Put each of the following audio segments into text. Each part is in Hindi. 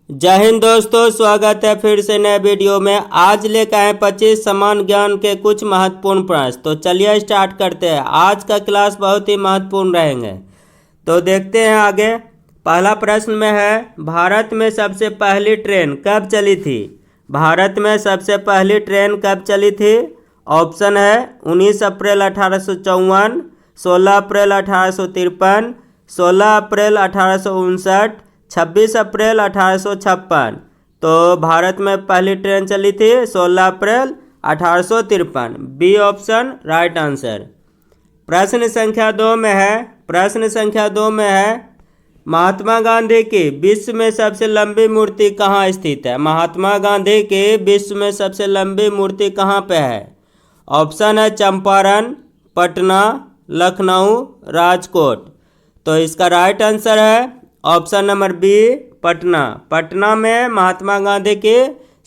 जय हिंद दोस्तों, स्वागत है फिर से नए वीडियो में। आज लेकर आए 25 समान ज्ञान के कुछ महत्वपूर्ण प्रश्न। तो चलिए स्टार्ट करते हैं। आज का क्लास बहुत ही महत्वपूर्ण रहेंगे, तो देखते हैं आगे। पहला प्रश्न में है, भारत में सबसे पहली ट्रेन कब चली थी? भारत में सबसे पहली ट्रेन कब चली थी? ऑप्शन है 19 अप्रैल 1854, 16 अप्रैल 1853, 16 अप्रैल 1859, 26 अप्रैल 1856। तो भारत में पहली ट्रेन चली थी 16 April 1853। B option right answer. प्रश्न संख्या 2 में है, महात्मा गांधी की विश्व में सबसे लंबी मूर्ति कहाँ स्थित है? महात्मा गांधी की विश्व में सबसे लंबी मूर्ति कहाँ पे है? ऑप्शन है चंपारण, पटना, लखनऊ, राजकोट। तो इसका राइट आंसर है option number B, Patna. Patna में महात्मा गांधी की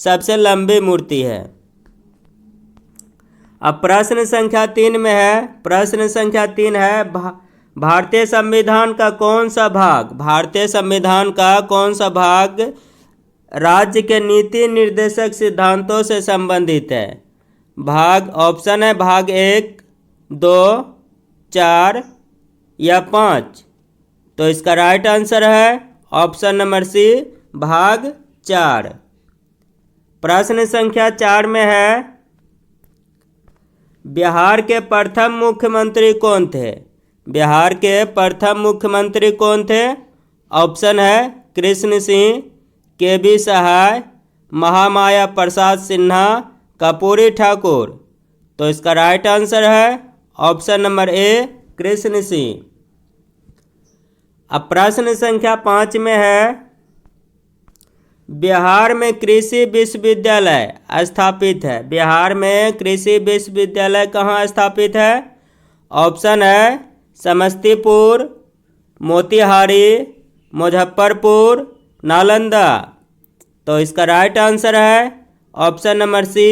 सबसे लंबी मूर्ति है। अब प्रश्न संख्या 3 में है, भारतीय संविधान का कौन सा भाग राज्य के नीति निर्देशक सिद्धांतों से संबंधित है? ऑप्शन है भाग 1, 2, 4 या 5। तो इसका राइट आंसर है ऑप्शन नंबर सी, भाग 4। प्रश्न संख्या 4 में है, बिहार के प्रथम मुख्यमंत्री कौन थे? ऑप्शन है कृष्ण सिंह, के.बी. सहाय, महामाया प्रसाद सिन्हा, कर्पूरी ठाकुर। तो इसका राइट आंसर है option number A, Krishna Singh. अब प्रश्न संख्या 5 में है, बिहार में कृषि विश्वविद्यालय स्थापित है। बिहार में कृषि विश्वविद्यालय कहाँ स्थापित है? ऑप्शन है समस्तीपुर, मोतिहारी, मुजफ्फरपुर, नालंदा। तो इसका राइट आंसर है option number C,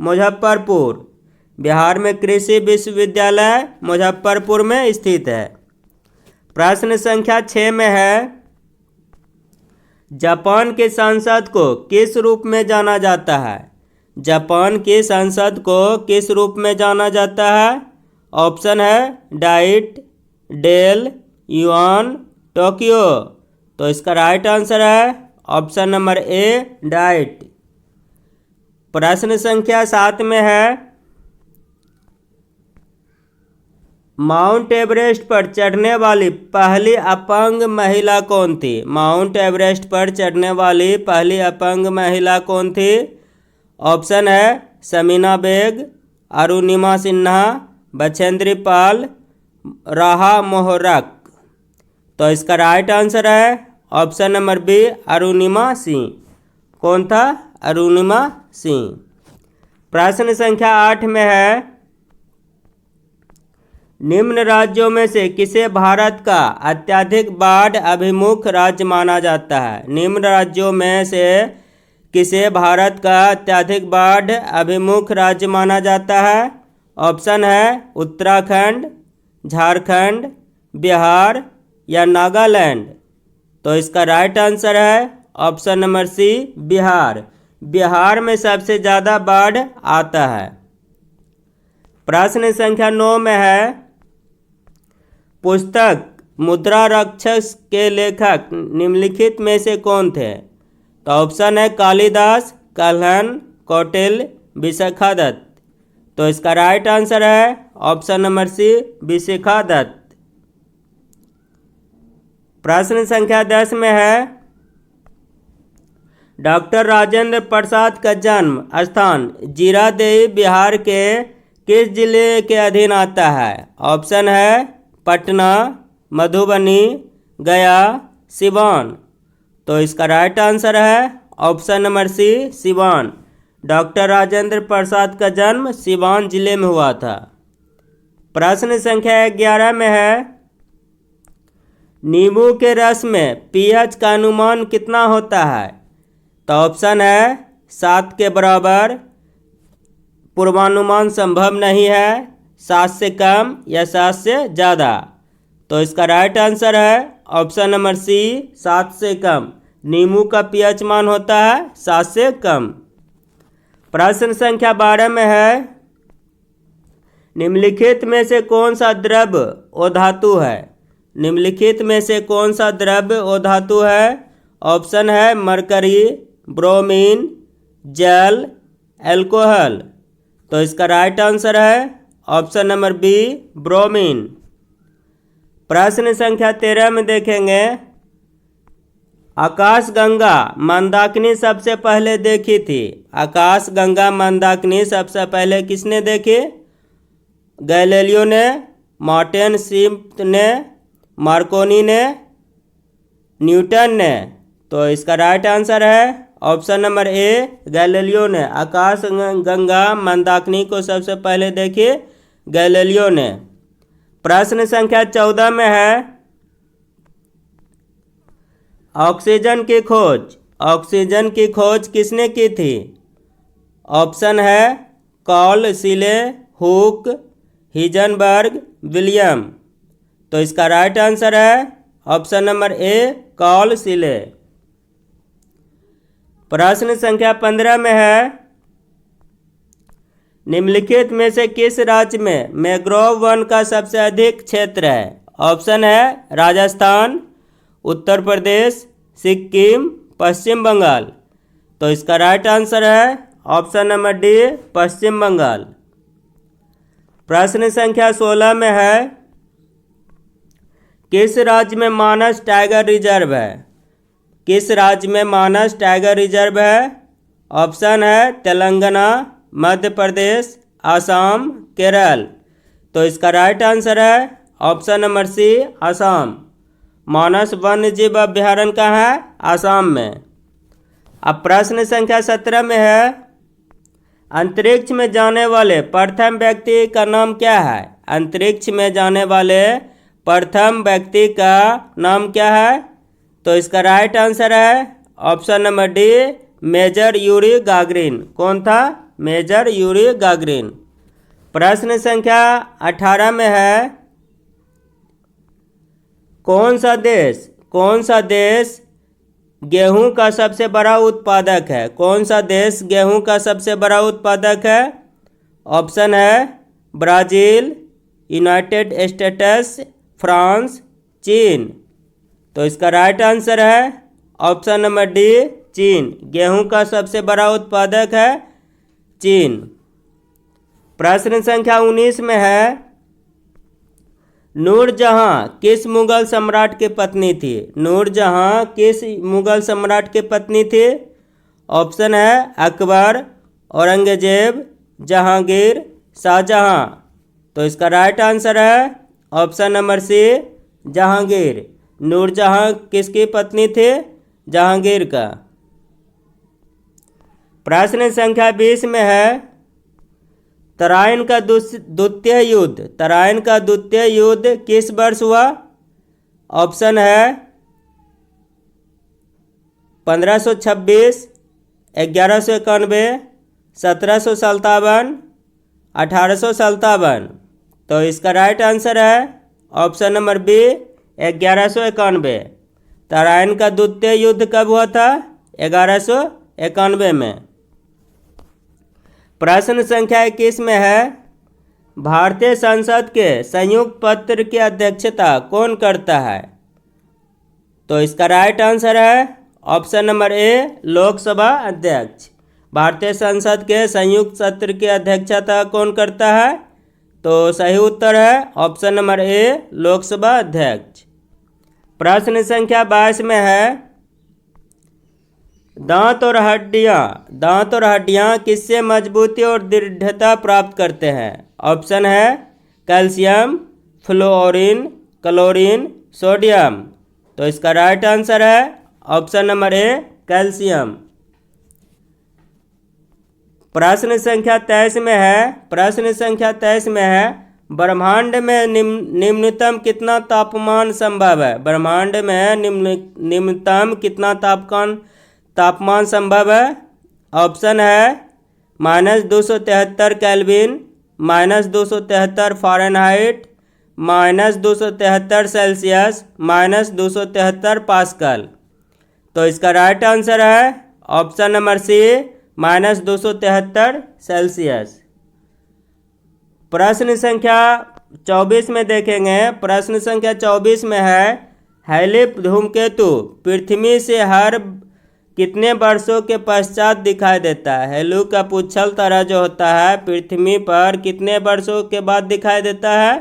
Muzaffarpur. Bihar में कृषि विश्वविद्यालय मुजफ्फरपुर में स्थित है। प्रश्न संख्या 6 में है, जापान की संसद को किस रूप में जाना जाता है? जापान की संसद को किस रूप में जाना जाता है? ऑप्शन है डाइट, डेल, युआन, टोक्यो। तो इसका राइट आंसर है ऑप्शन नंबर ए, डाइट। प्रश्न संख्या 7 में है, माउंट एवरेस्ट पर चढ़ने वाली पहली अपंग महिला कौन थी? माउंट एवरेस्ट पर चढ़ने वाली पहली अपंग महिला कौन थी? ऑप्शन है समीना बेग, अरुणिमा सिन्हा, बछेंद्री पाल, राहा मोहरक। तो इसका राइट आंसर है option number B, Arunima Singh. कौन था? अरुणिमा सिंह। प्रश्न संख्या 8 में है, निम्न राज्यों में से किसे भारत का अत्यधिक बाढ़ अभिमुख राज्य माना जाता है? निम्न राज्यों में से किसे भारत का अत्यधिक बाढ़ अभिमुख राज्य माना जाता है? ऑप्शन है उत्तराखंड, झारखंड, बिहार या नागालैंड। तो इसका राइट आंसर है option number C, Bihar. Bihar में सबसे ज़्यादा बाढ़ आता है। प्रश्न संख्या 9 में है, पुस्तक मुद्रा राक्षस के लेखक निम्नलिखित में से कौन थे? तो ऑप्शन है कालिदास, कल्हण, कौटिल्य, विशाखादत्त। तो इसका राइट आंसर है ऑप्शन नंबर सी, विशाखादत्त। प्रश्न संख्या 10 में है, डॉक्टर राजेंद्र प्रसाद का जन्म स्थान जीरादेई बिहार के किस जिले के अधीन आता है? ऑप्शन है पटना, मधुबनी, गया, सिवान। तो इसका राइट आंसर है option number C, Siwan. Doctor Rajendra Prasad का जन्म सिवान जिले में हुआ था। प्रश्न संख्या 11 में है, नींबू के रस में पीएच का अनुमान कितना होता है? तो ऑप्शन है 7 के बराबर, पूर्वानुमान संभव नहीं है, 7 से कम या 7 से ज़्यादा। तो इसका राइट आंसर है ऑप्शन नंबर सी, 7 से कम। नींबू का पीएच मान होता है 7 से कम। प्रश्न संख्या 12 में है, निम्नलिखित में से कौन सा द्रव्य अधातु है? निम्नलिखित में से कौन सा द्रव्य अधातु है? ऑप्शन है मरकरी, ब्रोमीन, जल, एल्कोहल। तो इसका राइट आंसर है ऑप्शन नंबर बी, ब्रोमीन। प्रश्न संख्या 13 में देखेंगे, आकाशगंगा मंदाकिनी सबसे पहले देखी थी। आकाशगंगा मंदाकिनी सबसे पहले किसने देखी? गैलीलियो ने, मार्टिन शिम्प ने, मार्कोनी ने, न्यूटन ने। तो इसका राइट आंसर है ऑप्शन नंबर ए, गैलीलियो ने। आकाशगंगा मंदाकिनी को सबसे पहले देखी गैलीलियो ने। प्रश्न संख्या 14 में है, ऑक्सीजन की खोज। ऑक्सीजन की खोज किसने की थी? ऑप्शन है कॉल, सीले, हुक, हिजनबर्ग, विलियम। तो इसका राइट आंसर है ऑप्शन नंबर ए, कॉल, सीले। प्रश्न संख्या 15 में है, निम्नलिखित में से किस राज्य में मैंग्रोव वन का सबसे अधिक क्षेत्र है? ऑप्शन है राजस्थान, उत्तर प्रदेश, सिक्किम, पश्चिम बंगाल। तो इसका राइट आंसर है ऑप्शन नंबर डी, पश्चिम बंगाल। प्रश्न संख्या 16 में है, किस राज्य में मानस टाइगर रिजर्व है? किस राज्य में मानस टाइगर रिजर्व है? ऑप्शन है तेलंगाना, मध्य प्रदेश, आसाम, केरल। तो इसका राइट आंसर है ऑप्शन नंबर सी, आसाम। मानस वन्य जीव अभ्यारण्य कहाँ है? आसाम में। अब प्रश्न संख्या 17 में है, अंतरिक्ष में जाने वाले प्रथम व्यक्ति का नाम क्या है? अंतरिक्ष में जाने वाले प्रथम व्यक्ति का नाम क्या है? तो इसका राइट आंसर है option number D, major Yuri Gagarin. कौन था? Major Yuri Gagarin. प्रश्न संख्या 18 में है, कौन सा देश गेहूं का सबसे बड़ा उत्पादक है? कौन सा देश गेहूं का सबसे बड़ा उत्पादक है? ऑप्शन है ब्राज़ील, यूनाइटेड स्टेट्स, फ्रांस, चीन। तो इसका राइट आंसर है ऑप्शन नंबर डी, चीन। गेहूं का सबसे बड़ा उत्पादक है चीन। प्रश्न संख्या 19 में है, नूरजहां किस मुगल सम्राट की पत्नी थी? नूरजहां किस मुगल सम्राट की पत्नी थी? ऑप्शन है अकबर, औरंगजेब, जहांगीर, शाहजहां। तो इसका राइट आंसर है option number C, Jahangir. Nurjahan किसकी पत्नी थे? जहांगीर का। प्रश्न संख्या 20 में है, तराइन का द्वितीय युद्ध किस वर्ष हुआ? ऑप्शन है 1526, 1191, 1757, 1857। तो इसका राइट आंसर है ऑप्शन नंबर बी, 1191। तराइन का द्वितीय युद्ध कब हुआ था? 1191 में। प्रश्न संख्या 21 में है, भारतीय संसद के संयुक्त पत्र की अध्यक्षता कौन करता है? तो इसका राइट आंसर है ऑप्शन नंबर ए, लोकसभा अध्यक्ष। भारतीय संसद के संयुक्त सत्र की अध्यक्षता कौन करता है? तो सही उत्तर है ऑप्शन नंबर ए, लोकसभा अध्यक्ष। प्रश्न संख्या 22 में है, दांत और हड्डियां किससे मजबूती और दृढ़ता प्राप्त करते हैं? ऑप्शन है कैल्शियम, फ्लोरीन, क्लोरीन, सोडियम। तो इसका राइट आंसर है ऑप्शन नंबर ए, कैल्शियम। प्रश्न संख्या 23 में है, ब्रह्मांड में निम्नतम कितना तापमान संभव है? ब्रह्मांड में निम्नतम कितना तापमान संभव है? ऑप्शन है -273 केल्विन, -273 फ़ारेनहाइट, -273 सेल्सियस, -273 पास्कल। तो इसका राइट आंसर है ऑप्शन नंबर सी -273 सेल्सियस। प्रश्न संख्या 24 में देखेंगे। प्रश्न संख्या 24 में है हैलिप धूमकेतु पृथ्वी से हर कितने वर्षों के पश्चात दिखाई देता है। हेलू का पुच्छल तरह जो होता है पृथ्वी पर कितने वर्षों के बाद दिखाई देता है।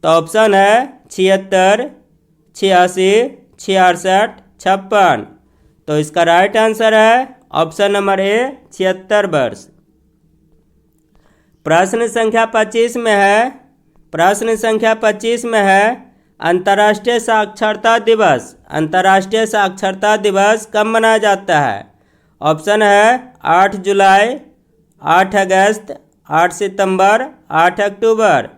तो ऑप्शन है 76, 86, 66, 56। तो इसका राइट आंसर है ऑप्शन नंबर ए 76 वर्ष। प्रश्न संख्या 25 में है। प्रश्न संख्या 25 में है अंतर्राष्ट्रीय साक्षरता दिवस। अंतर्राष्ट्रीय साक्षरता दिवस कब मनाया जाता है। ऑप्शन है 8 जुलाई, 8 अगस्त, 8 सितंबर, 8 अक्टूबर।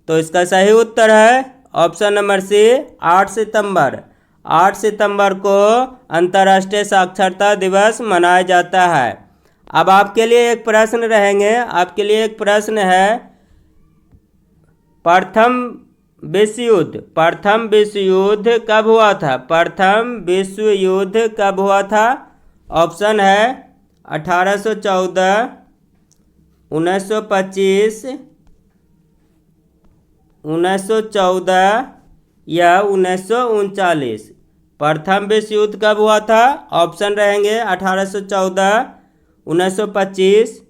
तो इसका सही उत्तर है ऑप्शन नंबर सी 8 सितंबर। 8 सितंबर को अंतर्राष्ट्रीय साक्षरता दिवस मनाया जाता है। अब आपके लिए एक प्रश्न रहेंगे। आपके लिए एक प्रश्न है प्रथम विश्व युद्ध कब हुआ था। प्रथम विश्व युद्ध कब हुआ था। ऑप्शन है 1814, 1925, 1914 या 1939। प्रथम विश्व युद्ध कब हुआ था। ऑप्शन रहेंगे 1814, 1925,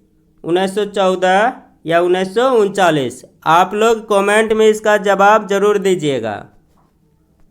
1914 या 1939। आप लोग कमेंट में इसका जवाब जरूर दीजिएगा।